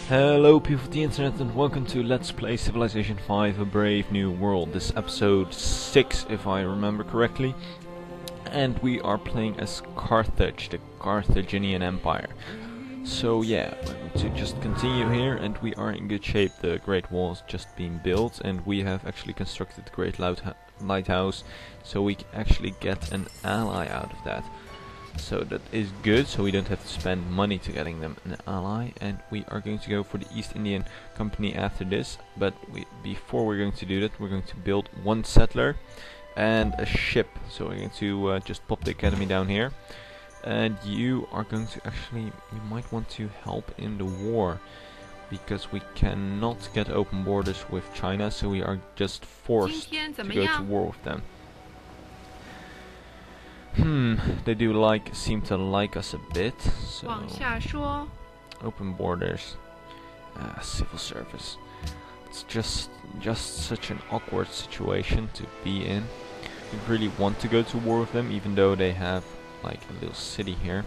Hello people of the internet and welcome to Let's Play Civilization 5 A Brave New World. This is episode 6 if I remember correctly. And we are playing as Carthage, the Carthaginian Empire. So yeah, we're going to just continue here and we are in good shape. The Great Wall is just being built and we have actually constructed the Great Lighthouse. So we can actually get an ally out of that. So that is good, so we don't have to spend money to getting them an ally, and we are going to go for the East Indian Company after this. But before we're going to do that, we're going to build one settler and a ship. So we're going to just pop the academy down here, and you are going to you might want to help in the war, because we cannot get open borders with China, so we are just forced to go to war with them. They do seem to like us a bit, so open borders, civil service. It's just such an awkward situation to be in. We really want to go to war with them, even though they have like a little city here.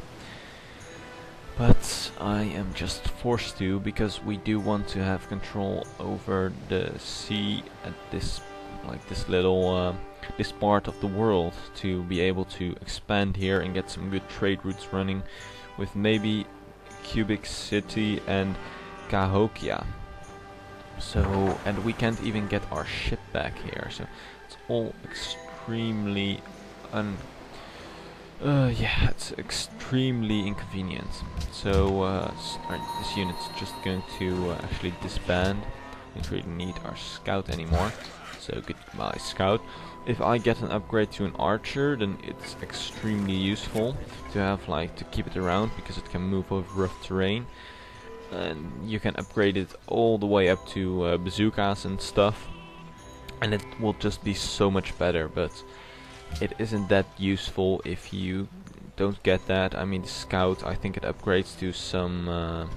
But I am just forced to, because we do want to have control over the sea at this little this part of the world, to be able to expand here and get some good trade routes running with maybe Cubic City and Cahokia. So, and we can't even get our ship back here, so it's all extremely it's extremely inconvenient. So this unit's just going to actually disband. We don't really need our scout anymore. So goodbye scout. If I get an upgrade to an archer, then it's extremely useful to have, to keep it around, because it can move over rough terrain. And you can upgrade it all the way up to bazookas and stuff. And it will just be so much better, but it isn't that useful if you don't get that. I mean, the scout, I think it upgrades to some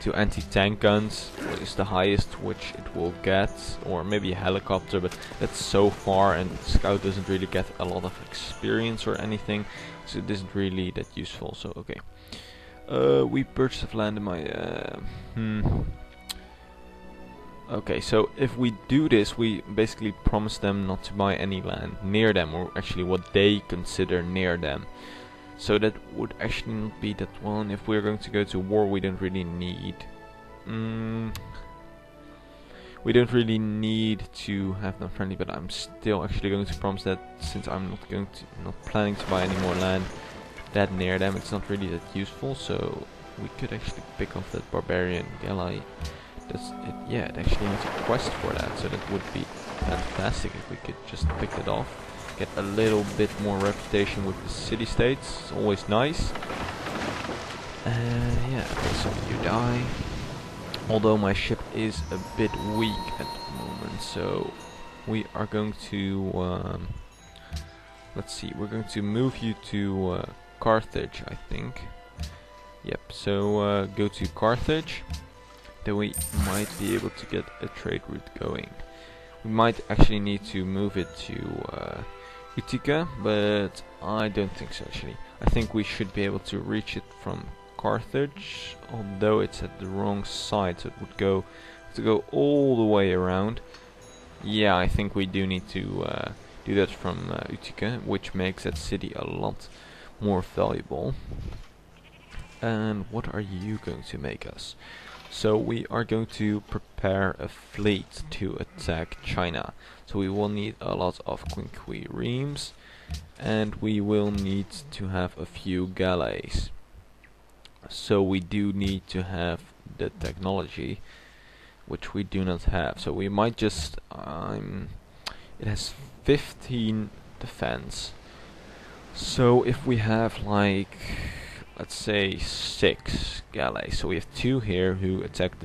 to anti-tank guns, which is the highest which it will get, or maybe a helicopter, but that's so far, and scout doesn't really get a lot of experience or anything, so it isn't really that useful. So okay, we purchased land in my okay, so if we do this, we basically promise them not to buy any land near them, or actually what they consider near them. So that would actually not be that well, and if we're going to go to war, we don't really need to have them friendly, but I'm still actually going to promise that, since I'm not planning to buy any more land that near them, it's not really that useful. So we could actually pick off that barbarian galley. That's it. Yeah, it actually needs a quest for that, so that would be fantastic if we could just pick it off. Get a little bit more reputation with the city-states. It's always nice. Yeah, okay, so you die. Although my ship is a bit weak at the moment, so we are going to let's see, we're going to move you to Carthage, I think. Yep, so go to Carthage. Then we might be able to get a trade route going. We might actually need to move it to Utica, but I don't think so actually. I think we should be able to reach it from Carthage, although it's at the wrong side, so it would go all the way around. Yeah, I think we do need to do that from Utica, which makes that city a lot more valuable. And what are you going to make us? So we are going to prepare a fleet to attack China. So we will need a lot of quinquiremes, and we will need to have a few galleys. So we do need to have the technology, which we do not have. So we might just it has 15 defense. So if we have let's say 6 galleys, so we have 2 here who attack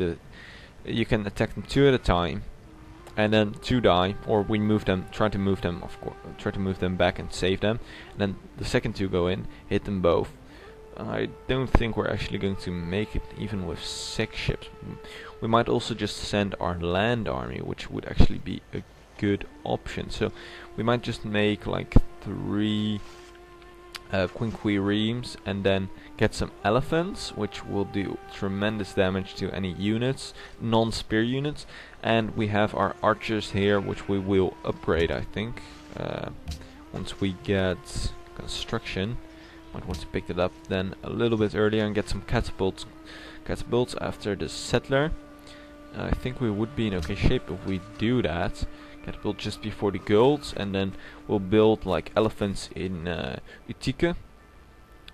you can attack them 2 at a time, and then 2 die, or we try to move them back and save them, and then the second 2 go in, hit them both. I don't think we're actually going to make it even with 6 ships. We might also just send our land army, which would actually be a good option. So we might just make 3 quinquiremes, and then get some elephants, which will do tremendous damage to any units, non-spear units. And we have our archers here, which we will upgrade, I think, once we get construction. Might want to pick it up then a little bit earlier and get some catapults after the settler. I think we would be in okay shape if we do that. Catapult just before the guilds, and then we'll build like elephants in Utica.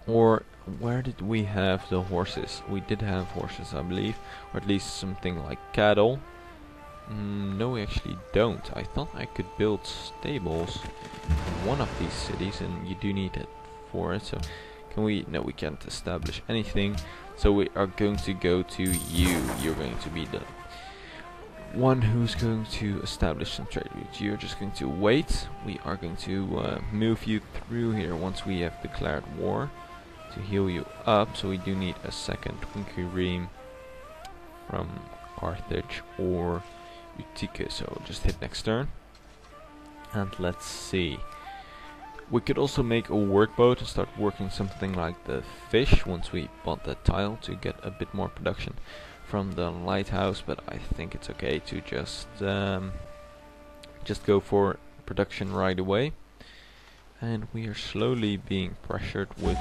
Or where did we have the horses? We did have horses, I believe, or at least something like cattle. No, we actually don't. I thought I could build stables in one of these cities, and you do need it for it. So can we? No, we can't establish anything. So we are going to go to you. You're going to be the one who's going to establish some trade routes. You're just going to wait. We are going to move you through here once we have declared war to heal you up. So we do need a second quinquireme from Carthage or Utica. So just hit next turn. And let's see. We could also make a workboat and start working something like the fish once we bought that tile to get a bit more production from the lighthouse, but I think it's okay to just go for production right away. And we are slowly being pressured with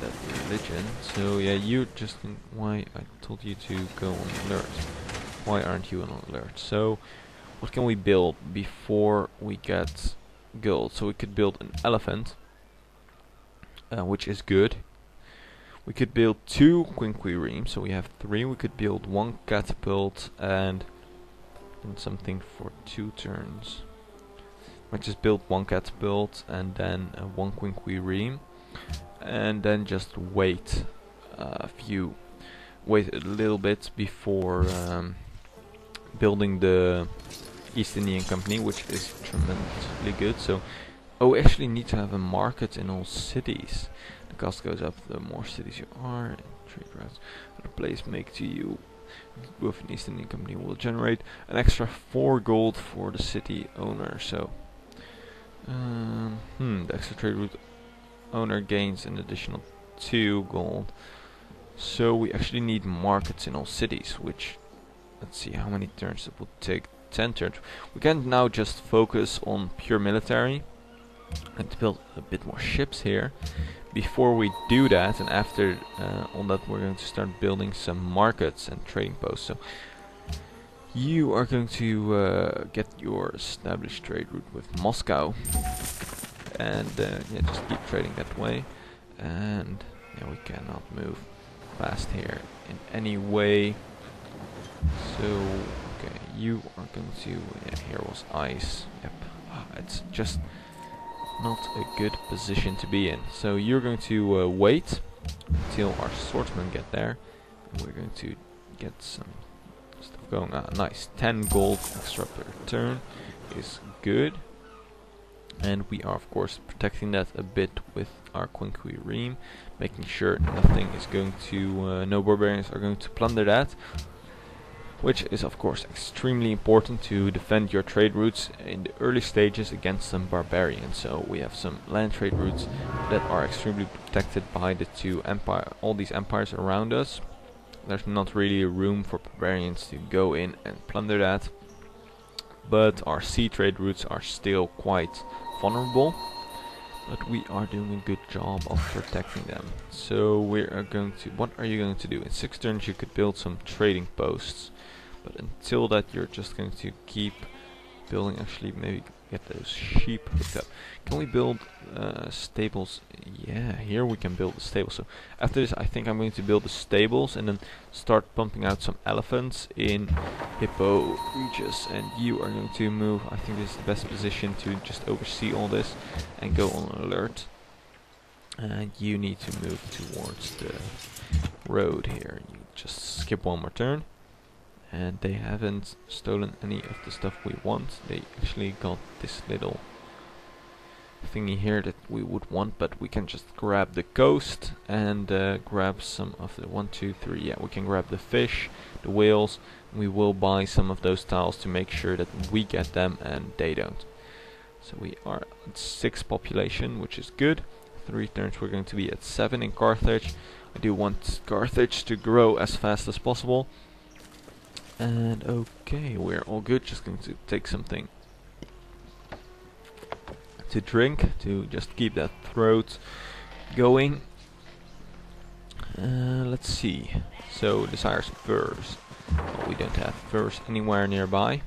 that religion. So yeah, you just think why I told you to go on alert. Why aren't you on alert? So what can we build before we get gold? So we could build an elephant, which is good. We could build 2 quinquiremes, so we have 3. We could build 1 catapult and something for 2 turns. I just build 1 catapult and then 1 quinquireme, and then just wait a little bit before building the East Indian Company, which is tremendously good. So, oh, we actually need to have a market in all cities. The cost goes up the more cities you are, and trade routes at a place make to you with an East Indian Company will generate an extra 4 gold for the city owner. So the extra trade route owner gains an additional 2 gold. So we actually need markets in all cities, which, let's see how many turns it would take. 10 turns. We can now just focus on pure military and to build a bit more ships here. Before we do that, and after all that, we're going to start building some markets and trading posts. So you are going to get your established trade route with Moscow, and yeah, just keep trading that way. And yeah, we cannot move fast here in any way. So okay, you are going to, yeah, here was ice. Yep, it's just not a good position to be in. So you're going to wait until our swordsmen get there. And we're going to get some stuff going. Nice, 10 gold extra per turn is good. And we are of course protecting that a bit with our quinquireme, making sure nothing is going to, no barbarians are going to plunder that. Which is of course extremely important to defend your trade routes in the early stages against some barbarians. So we have some land trade routes that are extremely protected by the all these empires around us. There's not really room for barbarians to go in and plunder that. But our sea trade routes are still quite vulnerable. But we are doing a good job of protecting them. So we are going to, what are you going to do? In 6 turns you could build some trading posts. But until that, you're just going to keep building. Actually, maybe get those sheep hooked up. Can we build stables? Yeah, here we can build the stables. So after this, I think I'm going to build the stables and then start pumping out some elephants in Hippo Regis. And you are going to move. I think this is the best position to just oversee all this and go on alert. And you need to move towards the road here. You just skip 1 more turn. And they haven't stolen any of the stuff we want. They actually got this little thingy here that we would want, but we can just grab the coast and grab some of the 1, 2, 3. Yeah, we can grab the fish, the whales. We will buy some of those tiles to make sure that we get them and they don't. So we are at 6 population, which is good. 3 turns we're going to be at 7 in Carthage. I do want Carthage to grow as fast as possible. And okay, we're all good. Just going to take something to drink to just keep that throat going. Let's see. So desires furs. Oh, we don't have furs anywhere nearby.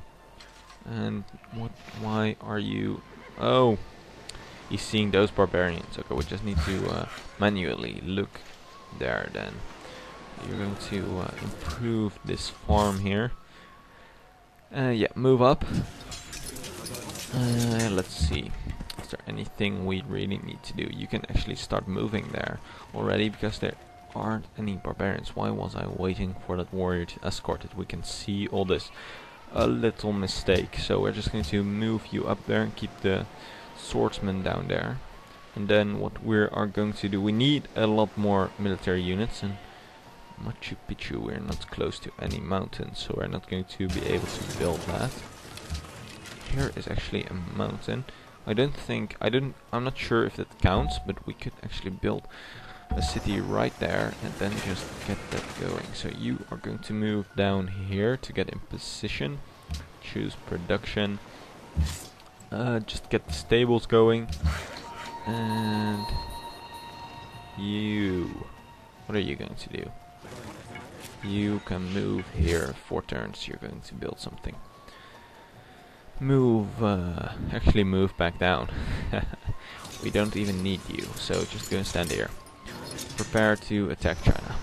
And what? Why are you? Oh, he's seeing those barbarians. Okay, we just need to manually look there. Then you're going to improve this farm here. Yeah, move up. Let's see. Is there anything we really need to do? You can actually start moving there already because there aren't any barbarians. Why was I waiting for that warrior to escort it? We can see all this. A little mistake. So we're just going to move you up there and keep the swordsman down there. And then what we are going to do, we need a lot more military units, and Machu Picchu, we're not close to any mountains, so we're not going to be able to build that. Here is actually a mountain. I'm not sure if that counts, but we could actually build a city right there and then just get that going. So you are going to move down here to get in position. Choose production. Just get the stables going. And you, what are you going to do? You can move here 4 turns. You're going to build something. Actually move back down. We don't even need you, so just go and stand here. Prepare to attack China.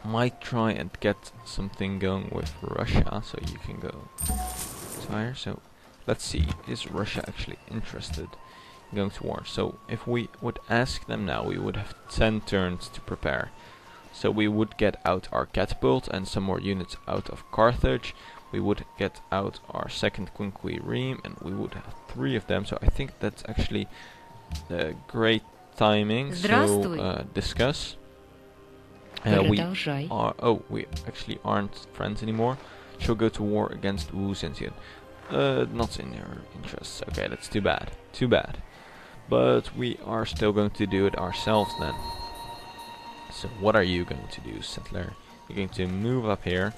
Might try and get something going with Russia, so you can go higher. So let's see, is Russia actually interested in going to war? So if we would ask them now, we would have 10 turns to prepare. So we would get out our catapult and some more units out of Carthage. We would get out our second quinquereme, and we would have 3 of them. So I think that's actually great timing. So discuss. We actually aren't friends anymore. She'll go to war against Wu Zhenjian. Not in her interests. Okay, that's too bad. Too bad. But we are still going to do it ourselves then. So what are you going to do, settler? You're going to move up here.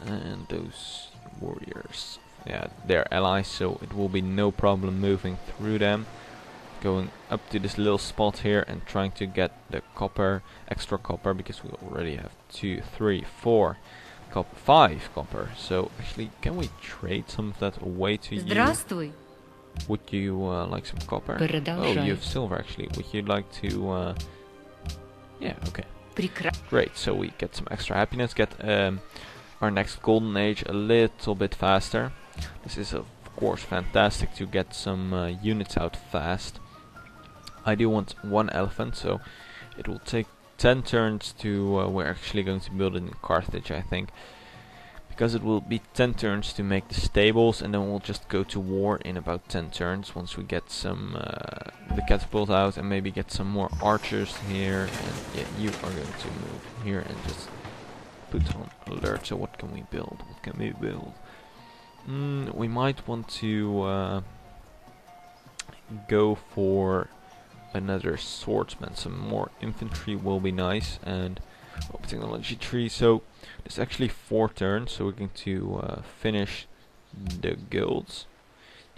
And those warriors, yeah, they're allies, so it will be no problem moving through them. Going up to this little spot here and trying to get the copper, extra copper, because we already have 2, 3, 4 copper, 5 copper. So actually, can we trade some of that away to you? Would you like some copper? Oh, you have silver actually. Would you like to? Yeah, okay. Great. So we get some extra happiness. Get our next golden age a little bit faster. This is of course fantastic to get some units out fast. I do want 1 elephant, so it will take 10 turns to we're actually going to build it in Carthage, I think, because it will be 10 turns to make the stables, and then we'll just go to war in about 10 turns once we get some the catapult out and maybe get some more archers here. And yeah, you are going to move here and just put on alert. So what can we build? What can we build? We might want to go for another swordsman. Some more infantry will be nice, and technology tree. So there's actually 4 turns, so we're going to finish the guilds.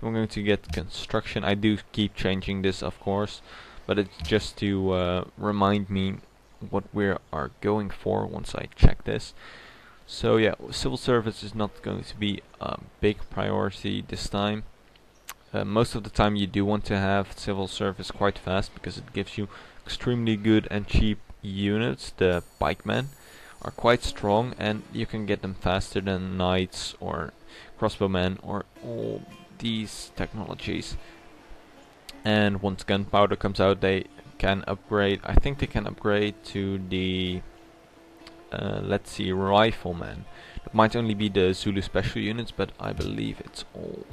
Then we're going to get construction. I do keep changing this, of course, but it's just to remind me what we are going for once I check this. So yeah, civil service is not going to be a big priority this time. Most of the time you do want to have civil service quite fast because it gives you extremely good and cheap units. The pikemen are quite strong and you can get them faster than knights or crossbowmen or all these technologies. And once gunpowder comes out, they can upgrade. I think they can upgrade to the let's see, riflemen. It might only be the Zulu special units, but I believe it's all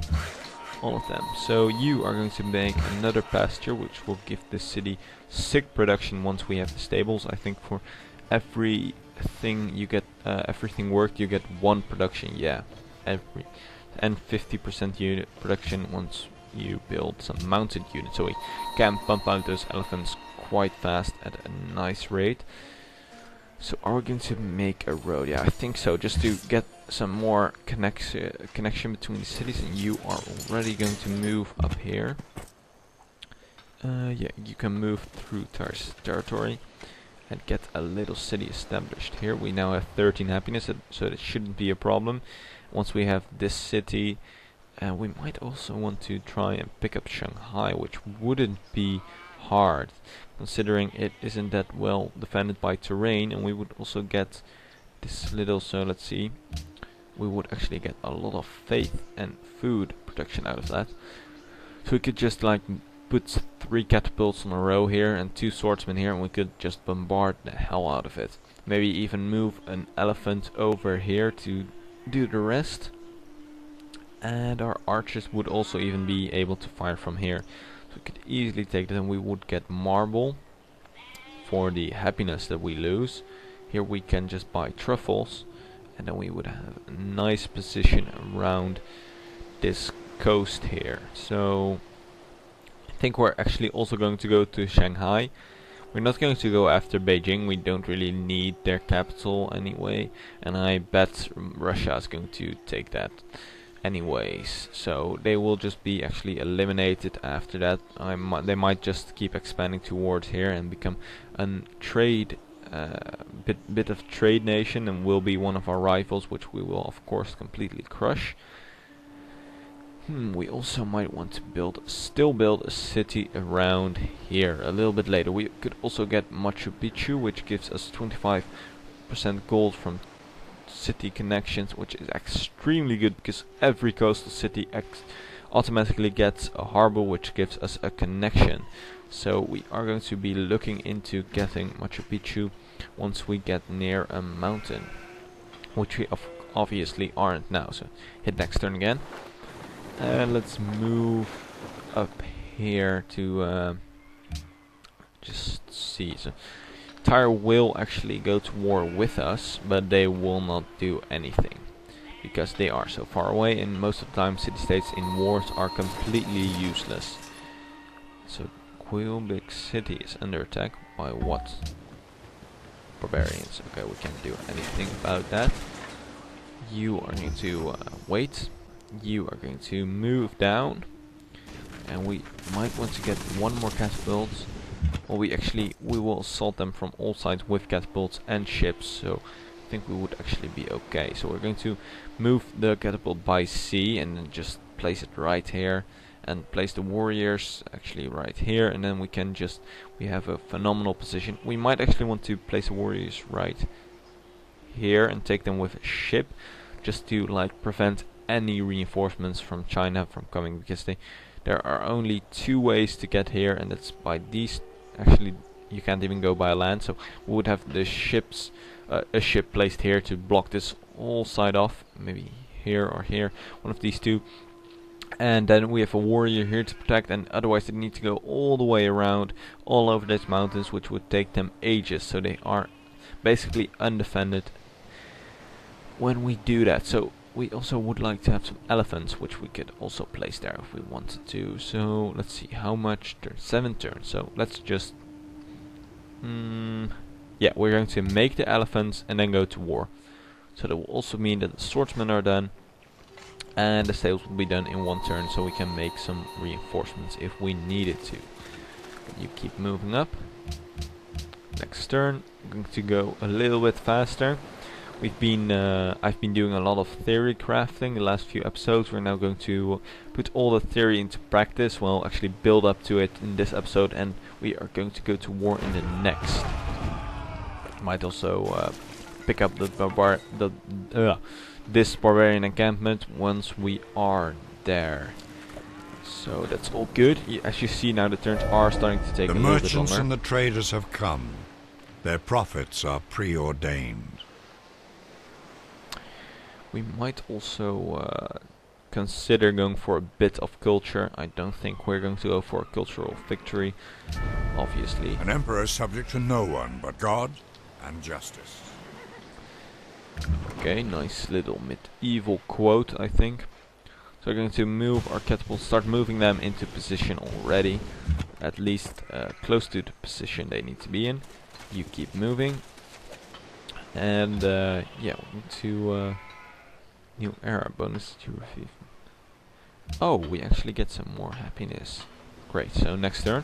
of them. So you are going to make another pasture, which will give the city 6 production once we have the stables. I think for everything you get, everything worked, you get 1 production. Yeah, and 50% unit production once you build some mounted units, so we can pump out those elephants quite fast at a nice rate. So are we going to make a road? Yeah, I think so, just to get some more connection between the cities. And you are already going to move up here. Yeah, you can move through territory and get a little city established here. We now have 13 happiness, so that shouldn't be a problem. Once we have this city, we might also want to try and pick up Shanghai, which wouldn't be hard, considering it isn't that well defended by terrain, and we would also get this little, so let's see, we would actually get a lot of faith and food production out of that. So we could just like put 3 catapults on a row here and 2 swordsmen here, and we could just bombard the hell out of it. Maybe even move an elephant over here to do the rest, and our archers would also even be able to fire from here. So we could easily take that, and we would get marble for the happiness that we lose. Here we can just buy truffles, and then we would have a nice position around this coast here. So I think we're actually also going to go to Shanghai. We're not going to go after Beijing, we don't really need their capital anyway, and I bet Russia is going to take that anyways, so they will just be actually eliminated after that. They might just keep expanding towards here and become a trade bit of trade nation, and will be one of our rivals, which we will of course completely crush. We also might want to still build a city around here a little bit later. We could also get Machu Picchu, which gives us 25% gold from city connections, which is extremely good because every coastal city automatically gets a harbor, which gives us a connection. So we are going to be looking into getting Machu Picchu once we get near a mountain, which we obviously aren't now. So hit next turn again. And let's move up here to just see. So Tyre will actually go to war with us, but they will not do anything because they are so far away, and most of the time city-states in wars are completely useless. So Quebec City is under attack by what? Barbarians. Okay, we can't do anything about that. You are going to wait. You are going to move down, and we might want to get one more catapult. Well, we will assault them from all sides with catapults and ships, so I think we would actually be okay. So we're going to move the catapult by sea and then just place it right here, and place the warriors actually right here, and then we have a phenomenal position. We might actually want to place the warriors right here and take them with a ship, just to like prevent any reinforcements from China from coming, because there are only 2 ways to get here, and that's by these. Actually, you can't even go by land, so we would have the ships, a ship placed here to block this whole side off, maybe here or here, one of these 2, and then we have a warrior here to protect, and otherwise they need to go all the way around all over these mountains, which would take them ages, so they are basically undefended when we do that. So we also would like to have some elephants, which we could also place there if we wanted to. So let's see how much turns. 7 turns. So let's just yeah, we're going to make the elephants and then go to war. So that will also mean that the swordsmen are done and the sails will be done in 1 turn, so we can make some reinforcements if we needed to. You keep moving up. Next turn I'm going to go a little bit faster. I've been doing a lot of theory crafting the last few episodes. We're now going to put all the theory into practice. We'll actually build up to it in this episode, and we are going to go to war in the next. Might also pick up this barbarian encampment once we are there. So that's all good. As you see now, the turns are starting to take a little bit longer. The merchants and the traders have come. Their profits are preordained. We might also consider going for a bit of culture. I don't think we're going to go for a cultural victory, obviously. An emperor is subject to no one but God and justice. Okay, nice little medieval quote, I think. So we're going to move our catapults, start moving them into position already. At least close to the position they need to be in. You keep moving. And yeah, we're going to new era bonus to receive. Oh, we actually get some more happiness. Great, so next turn.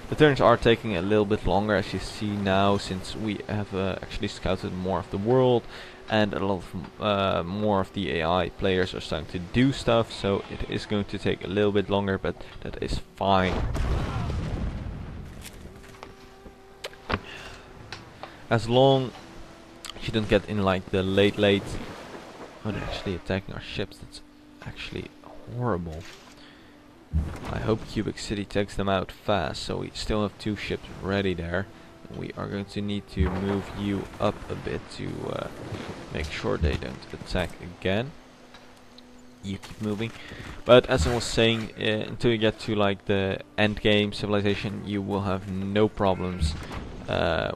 The turns are taking a little bit longer, as you see now, since we have actually scouted more of the world, and a lot of more of the AI players are starting to do stuff, so it is going to take a little bit longer, but that is fine. As long as you don't get in like the late... Oh, they're actually attacking our ships. That's actually horrible. I hope Cubic City takes them out fast, so we still have 2 ships ready there. We are going to need to move you up a bit to make sure they don't attack again. You keep moving. But as I was saying, until you get to like the end game civilization, you will have no problems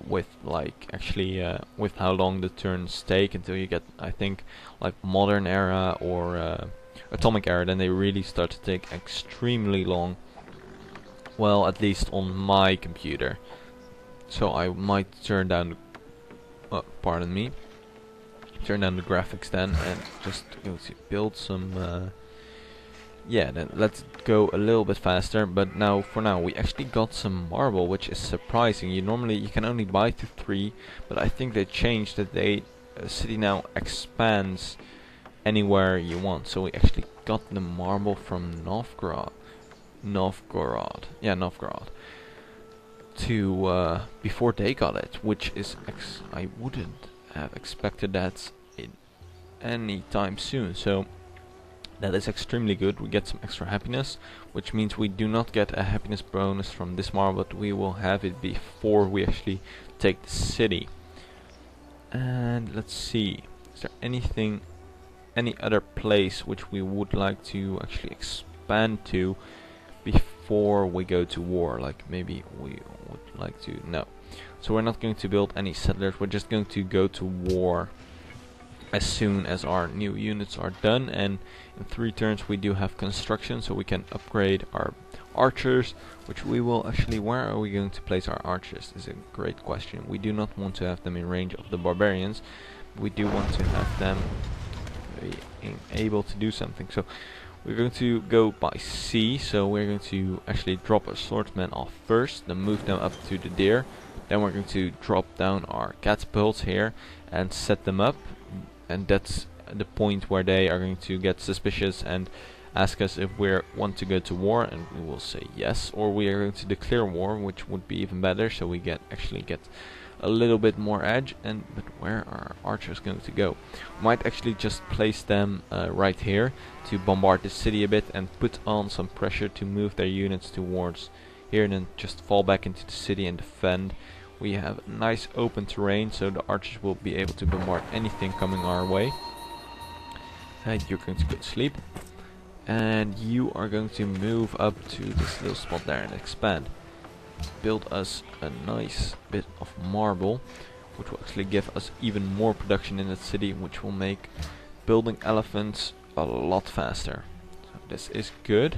with like actually with how long the turns take until you get, I think, like modern era or atomic era. Then they really start to take extremely long. Well, at least on my computer. So I might turn down the, pardon me, turn down the graphics then and just go to build some yeah, then let's go a little bit faster. But now, for now, we actually got some marble, which is surprising. You can only buy to 3, but I think they changed that the city now expands anywhere you want. So we actually got the marble from Novgorod, to before they got it, which is I wouldn't have expected that in any time soon. So that is extremely good. We get some extra happiness, which means we do not get a happiness bonus from this marble, but we will have it before we actually take the city. And let's see, is there any other place which we would like to actually expand to before we go to war? Like maybe we would like to, no. So we're not going to build any settlers, we're just going to go to war as soon as our new units are done. And in 3 turns we do have construction, so we can upgrade our archers, which we will actually, where are we going to place our archers is a great question. We do not want to have them in range of the barbarians, we do want to have them able to do something. So we're going to go by sea, so we're going to actually drop our swordsmen off first, then move them up to the deer, then we're going to drop down our catapults here and set them up. And that's the point where they are going to get suspicious and ask us if we want to go to war, and we will say yes, or we are going to declare war, which would be even better, so we actually get a little bit more edge. But where are our archers going to go? We might actually just place them right here to bombard the city a bit and put on some pressure to move their units towards here, and then just fall back into the city and defend. We have nice open terrain, so the archers will be able to bombard anything coming our way. And you're going to go to sleep. And you are going to move up to this little spot there and expand. Build us a nice bit of marble, which will actually give us even more production in that city, which will make building elephants a lot faster. So this is good.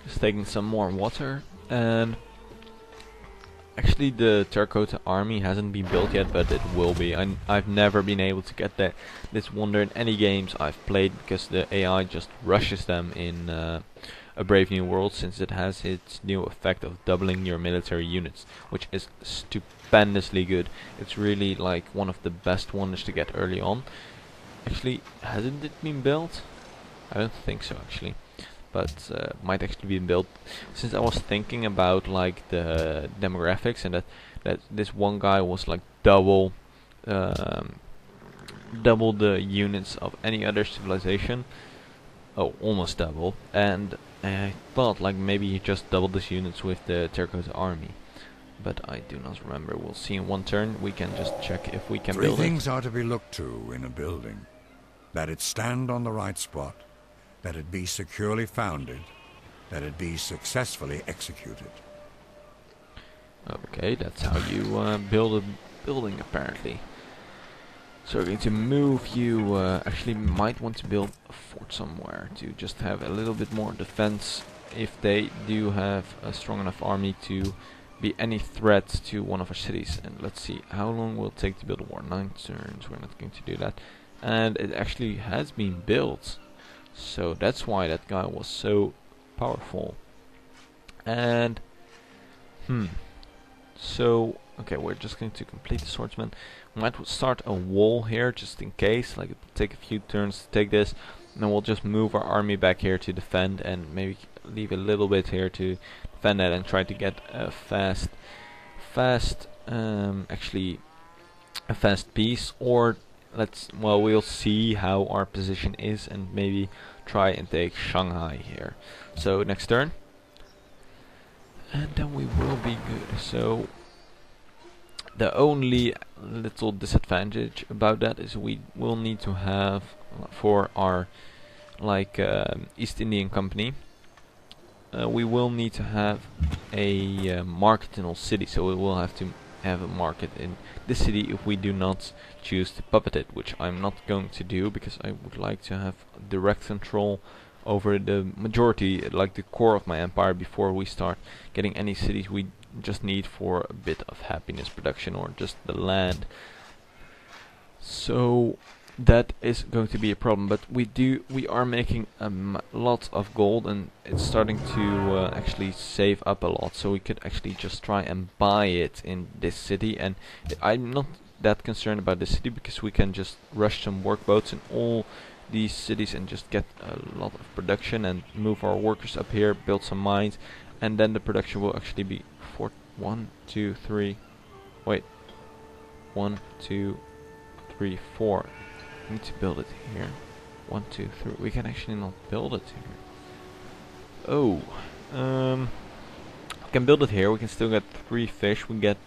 Just taking some more water, and actually the terracotta army hasn't been built yet, but it will be. I've never been able to get this wonder in any games I've played, because the AI just rushes them in A Brave New World, since it has its new effect of doubling your military units, which is stupendously good. It's really like one of the best wonders to get early on. Actually, hasn't it been built? I don't think so actually. But might actually be built, since I was thinking about like the demographics, and that this one guy was like double the units of any other civilization. Oh, almost double. And I thought like maybe he just doubled his units with the terracotta army, but I do not remember. We'll see in 1 turn. We can just check if we can build it. 3 things are to be looked to in a building: that it stand on the right spot, that it be securely founded, that it be successfully executed. Okay, that's how you build a building apparently. So we're going to move you, actually might want to build a fort somewhere to just have a little bit more defense if they do have a strong enough army to be any threat to one of our cities. And let's see, how long will it take to build a war? 9 turns, we're not going to do that. And it actually has been built, so that's why that guy was so powerful. And, so, okay, we're just going to complete the swordsman. We might start a wall here just in case, like it will take a few turns to take this, and then we'll just move our army back here to defend, and maybe leave a little bit here to defend that, and try to get a fast peace. Or we'll see how our position is, and maybe try and take Shanghai here. So next turn, and then we will be good. So the only little disadvantage about that is we will need to have, for our East Indian Company, we will need to have a market in all cities. So we will have to have a market in this city if we do not choose to puppet it, which I'm not going to do, because I would like to have direct control over the majority, like the core of my empire, before we start getting any cities we just need for a bit of happiness production, or just the land. So that is going to be a problem, but we are making a lot of gold, and it's starting to actually save up a lot, so we could actually just try and buy it in this city. And I'm not that concerned about this city, because we can just rush some workboats in all these cities and just get a lot of production, and move our workers up here, build some mines, and then the production will actually be 1, 2, 3. Wait, 1, 2, 3, 4. I need to build it here. 1, 2, 3. We can actually not build it here. Oh, we can build it here. We can still get 3 fish. We get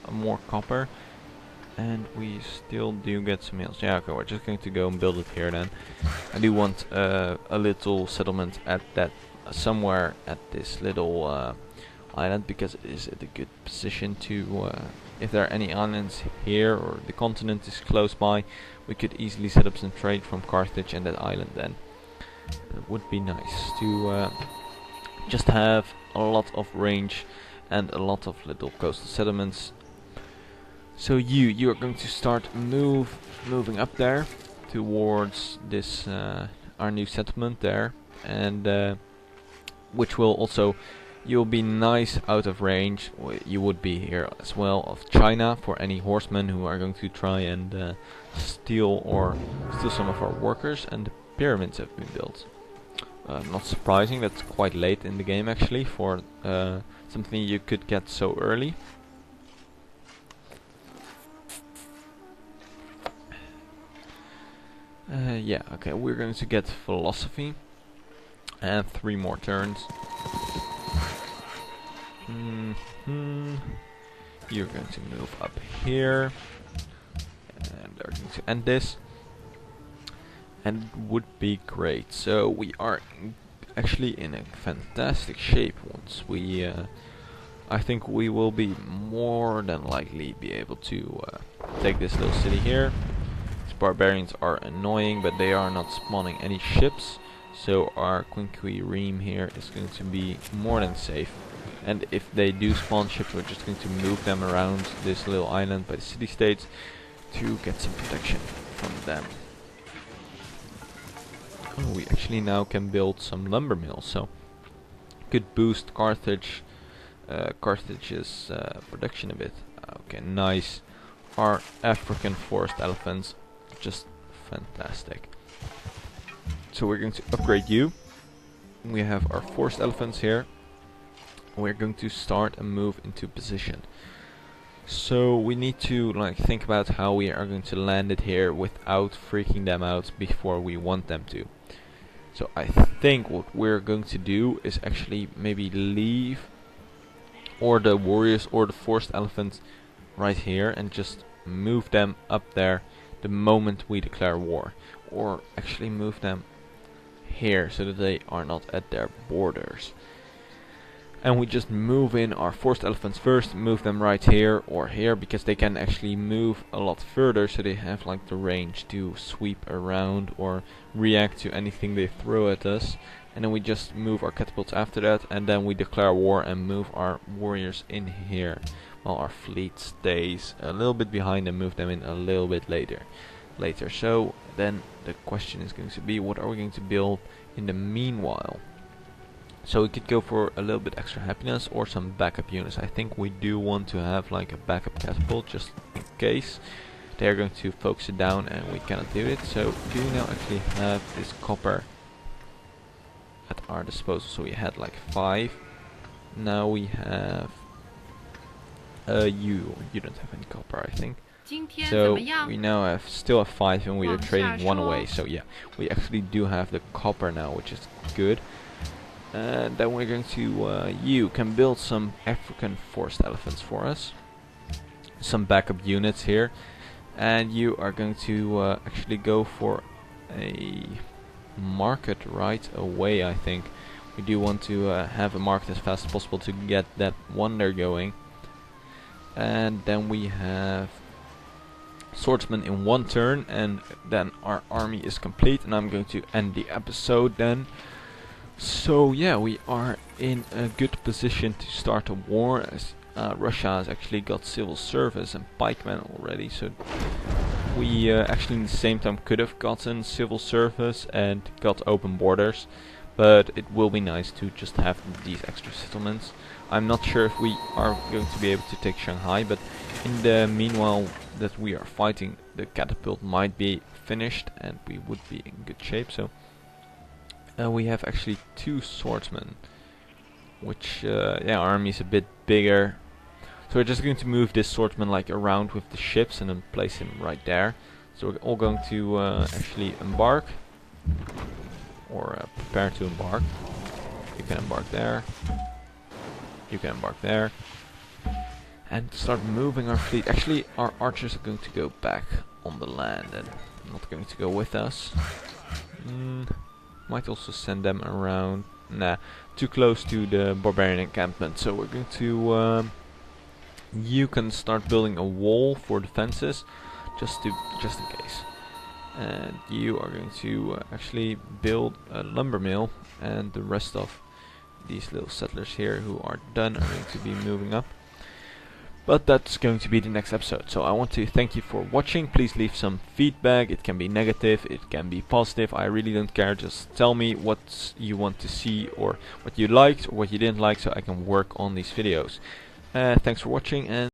more copper, and we still do get some meals. Yeah, okay, we're just going to go and build it here then. I do want a little settlement at that somewhere at this little island, because it is at a good position to, if there are any islands here or the continent is close by, we could easily set up some trade from Carthage and that island. Then it would be nice to just have a lot of range and a lot of little coastal settlements. So you are going to start moving up there towards this our new settlement there, and which will also, you'll be nice out of range. You would be here as well of China for any horsemen who are going to try and steal some of our workers. And the pyramids have been built. Not surprising, that's quite late in the game actually for something you could get so early. Yeah, okay, we're going to get philosophy and 3 more turns. You're going to move up here, and they're going to end this, and it would be great. So we are actually in a fantastic shape once we I think we will be more than likely be able to take this little city here. These barbarians are annoying, but they are not spawning any ships, so our Quinquireme here is going to be more than safe. And if they do spawn ships, we're just going to move them around this little island by the city-states to get some protection from them. Oh, we actually now can build some lumber mills, so could boost Carthage's production a bit. Okay, nice. Our African forest elephants, just fantastic. So we're going to upgrade you. We have our forest elephants here. We're going to start and move into position. So we need to think about how we are going to land it here without freaking them out before we want them to. So I think what we're going to do is actually maybe leave or the warriors or the forest elephants right here and just move them up there the moment we declare war, or actually move them here so that they are not at their borders. and we just move in our forest elephants first, move them right here or here, because they can actually move a lot further, so they have like the range to sweep around or react to anything they throw at us. And then we just move our catapults after that, and then we declare war and move our warriors in here, while our fleet stays a little bit behind and move them in a little bit later. So then the question is going to be, what are we going to build in the meanwhile? So we could go for a little bit extra happiness or some backup units. I think we do want to have like a backup catapult just in case they're going to focus it down and we cannot do it. So do we now actually have this copper at our disposal? So we had like 5. Now we have you don't have any copper, I think. So we now still have 5 and we are trading 1 away. So yeah, we actually do have the copper now, which is good. And then we're going to you can build some African forest elephants for us, some backup units here, and you are going to actually go for a market right away. I think we do want to have a market as fast as possible to get that wonder going. And then we have swordsman in 1 turn, and then our army is complete, and I'm going to end the episode then. So yeah, we are in a good position to start a war, as Russia has actually got civil service and pikemen already, so we actually in the same time could have gotten civil service and got open borders, but it will be nice to just have these extra settlements. I'm not sure if we are going to be able to take Shanghai, but in the meanwhile that we are fighting, the catapult might be finished and we would be in good shape. So we have actually 2 swordsmen, which yeah, our army is a bit bigger. So we're just going to move this swordsman like around with the ships and then place him right there. So we're all going to actually embark, or prepare to embark. You can embark there. You can embark there. And start moving our fleet. Actually, our archers are going to go back on the land and not going to go with us. Might also send them around. Nah, too close to the barbarian encampment. So we're going to you can start building a wall for defenses, just in case. And you are going to actually build a lumber mill, and the rest of these little settlers here who are done are going to be moving up. But that's going to be the next episode. So I want to thank you for watching. Please leave some feedback. It can be negative, it can be positive. I really don't care. Just tell me what you want to see, or what you liked or what you didn't like, so I can work on these videos. Thanks for watching, and